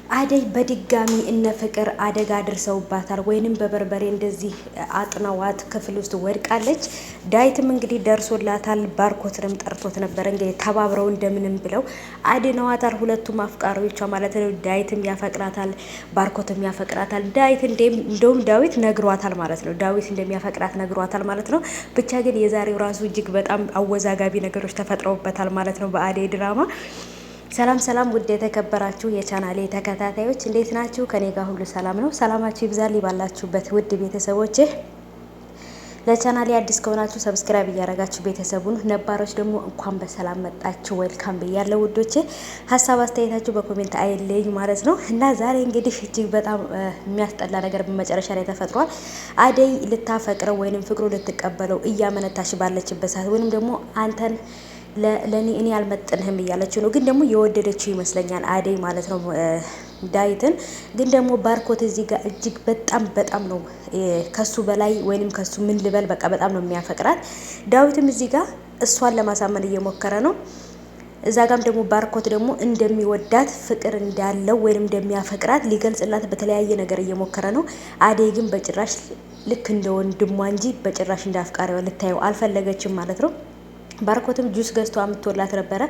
አደይ በድጋሚ እነ ፍቅር አደጋ አድርሰውባታል፣ ወይንም በበርበሬ እንደዚህ አጥነዋት ክፍል ውስጥ ወድቃለች። ዳዊትም እንግዲህ ደርሶላታል። ባርኮትንም ጠርቶት ነበር። እንግዲህ ተባብረው እንደምንም ብለው አድነዋታል። ሁለቱም አፍቃሪዎቿ ማለት ነው። ዳዊትም ያፈቅራታል፣ ባርኮትም ያፈቅራታል። እንደውም ዳዊት ነግሯታል ማለት ነው። ዳዊት እንደሚያፈቅራት ነግሯታል ማለት ነው። ብቻ ግን የዛሬው ራሱ እጅግ በጣም አወዛጋቢ ነገሮች ተፈጥረውበታል ማለት ነው በአደይ ድራማ። ሰላም ሰላም፣ ውድ የተከበራችሁ የቻናሌ ተከታታዮች እንዴት ናችሁ? ከኔ ጋር ሁሉ ሰላም ነው። ሰላማችሁ ይብዛልኝ ባላችሁበት ውድ ቤተሰቦቼ። ለቻናሌ አዲስ ከሆናችሁ ሰብስክራይብ እያደረጋችሁ ቤተሰቡን፣ ነባሮች ደግሞ እንኳን በሰላም መጣችሁ ዌልካም ብያለሁ ውዶቼ። ሀሳብ አስተያየታችሁ በኮሜንት አይለኝ ማለት ነው። እና ዛሬ እንግዲህ እጅግ በጣም የሚያስጠላ ነገር በመጨረሻ ላይ ተፈጥሯል። አደይ ልታፈቅረው ወይንም ፍቅሩ ልትቀበለው እያመነታሽ ባለችበት ሰዓት ወይንም ደግሞ አንተን ለኔ እኔ አልመጥንህም እያለችው ነው። ግን ደግሞ የወደደችው ይመስለኛል አደይ ማለት ነው ዳዊትን። ግን ደግሞ ባርኮት እዚህ ጋር እጅግ በጣም ነው ከሱ በላይ ወይንም ከሱ ምን ልበል በቃ በጣም ነው የሚያፈቅራት። ዳዊትም እዚህ ጋር እሷን ለማሳመን እየሞከረ ነው። እዛ ጋም ደግሞ ባርኮት ደግሞ እንደሚወዳት ፍቅር እንዳለው ወይንም እንደሚያፈቅራት ሊገልጽላት በተለያየ ነገር እየሞከረ ነው። አደይ ግን በጭራሽ ልክ እንደ ወንድሟ እንጂ በጭራሽ እንደ አፍቃሪዋ ልታየው አልፈለገችም ማለት ነው። ባርኮትም ጁስ ገዝቶ አምጥቶላት ነበረ።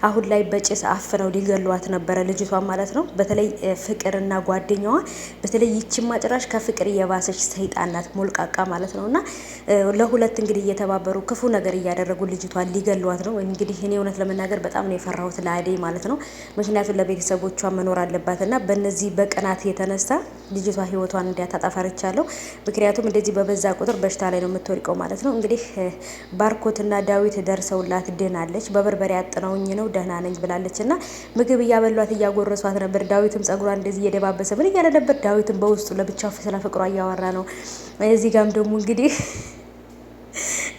አሁን ላይ በጭስ አፍነው ሊገሏት ነበረ ልጅቷ ማለት ነው። በተለይ ፍቅርና ጓደኛዋ በተለይ ይቺማ ጭራሽ ከፍቅር የባሰች ሰይጣን ናት፣ ሞልቃቃ ማለት ነው። እና ለሁለት እንግዲህ እየተባበሩ ክፉ ነገር እያደረጉ ልጅቷን ሊገሏት ነው። እንግዲህ እኔ እውነት ለመናገር በጣም ነው የፈራሁት ለአደይ ማለት ነው። ምክንያቱም ለቤተሰቦቿ መኖር አለባት እና በእነዚህ በቅናት የተነሳ ልጅቷ ህይወቷን እንዲያታጣፋርቻለሁ። ምክንያቱም እንደዚህ በበዛ ቁጥር በሽታ ላይ ነው የምትወድቀው ማለት ነው። እንግዲህ ባርኮትና ዳዊት ደርሰውላት ድናለች። በበርበሬ አጥነውኝ ነው ደህና ነኝ ብላለች እና ምግብ እያበሏት እያጎረሷት ነበር። ዳዊትም ጸጉሯን እንደዚህ እየደባበሰ ምን እያለ ነበር። ዳዊትም በውስጡ ለብቻው ስለ ፍቅሯ እያወራ ነው። እዚህ ጋም ደግሞ እንግዲህ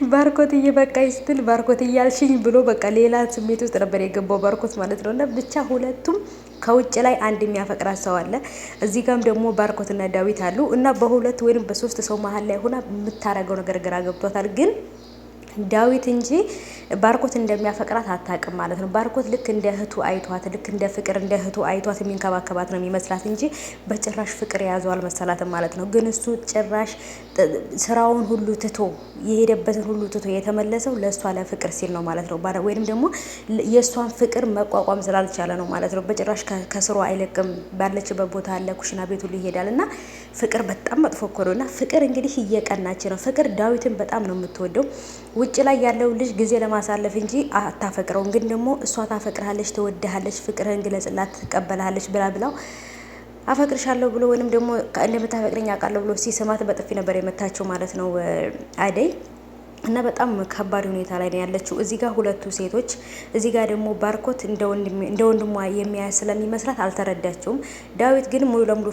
ባርኮት እየበቃኝ ስትል ባርኮት እያልሽኝ ብሎ በቃ ሌላ ስሜት ውስጥ ነበር የገባው ባርኮት ማለት ነው። እና ብቻ ሁለቱም ከውጭ ላይ አንድ የሚያፈቅራት ሰው አለ። እዚህ ጋም ደግሞ ባርኮትና ዳዊት አሉ እና በሁለት ወይም በሶስት ሰው መሀል ላይ ሆና የምታረገው ነገር ግራ ገብቷታል ግን ዳዊት እንጂ ባርኮት እንደሚያፈቅራት አታውቅም ማለት ነው። ባርኮት ልክ እንደ እህቱ አይቷት ልክ እንደ ፍቅር እንደ እህቱ አይቷት የሚንከባከባት ነው የሚመስላት እንጂ በጭራሽ ፍቅር የያዘው አልመሰላትም ማለት ነው። ግን እሱ ጭራሽ ስራውን ሁሉ ትቶ የሄደበትን ሁሉ ትቶ የተመለሰው ለእሷ ለፍቅር ሲል ነው ማለት ነው። ወይንም ደግሞ የእሷን ፍቅር መቋቋም ስላልቻለ ነው ማለት ነው። በጭራሽ ከስሩ አይለቅም። ባለችበት ቦታ አለ ኩሽና ቤቱ ይሄዳል እና ፍቅር በጣም መጥፎ እኮ ነው። እና ፍቅር እንግዲህ እየቀናች ነው። ፍቅር ዳዊትን በጣም ነው የምትወደው። ውጭ ላይ ያለው ልጅ ጊዜ ለማሳለፍ እንጂ አታፈቅረውም። ግን ደግሞ እሷ ታፈቅርሃለች፣ ትወድሃለች፣ ፍቅርህን ግለጽላት፣ ትቀበልሃለች ብላው አፈቅርሻለሁ ብሎ ወይንም ደግሞ እንደምታፈቅረኝ አውቃለሁ ብሎ ሲስማት በጥፊ ነበር የመታቸው ማለት ነው አደይ። እና በጣም ከባድ ሁኔታ ላይ ነው ያለችው። እዚህ ጋር ሁለቱ ሴቶች፣ እዚህ ጋር ደግሞ ባርኮት እንደ ወንድሟ የሚያይ ስለሚመስላት አልተረዳቸውም። ዳዊት ግን ሙሉ ለሙሉ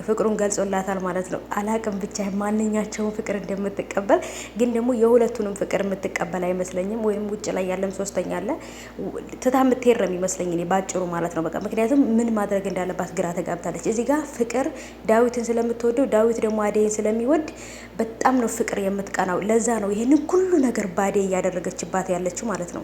ፍቅሩን ገልጾላታል ማለት ነው። አላቅም ብቻ ማንኛቸውን ፍቅር እንደምትቀበል ግን ደግሞ የሁለቱንም ፍቅር የምትቀበል አይመስለኝም። ወይም ውጭ ላይ ያለም ሶስተኛ አለ ትታ የምትሄድ ነው የሚመስለኝ እኔ ባጭሩ ማለት ነው። በቃ ምክንያቱም ምን ማድረግ እንዳለባት ግራ ተጋብታለች። እዚህ ጋር ፍቅር ዳዊትን ስለምትወደው፣ ዳዊት ደግሞ አደይን ስለሚወድ በጣም ነው ፍቅር የምትቀናው። ለዛ ነው ይሄንን ሁሉ ነገር ባዴ እያደረገችባት ያለችው ማለት ነው።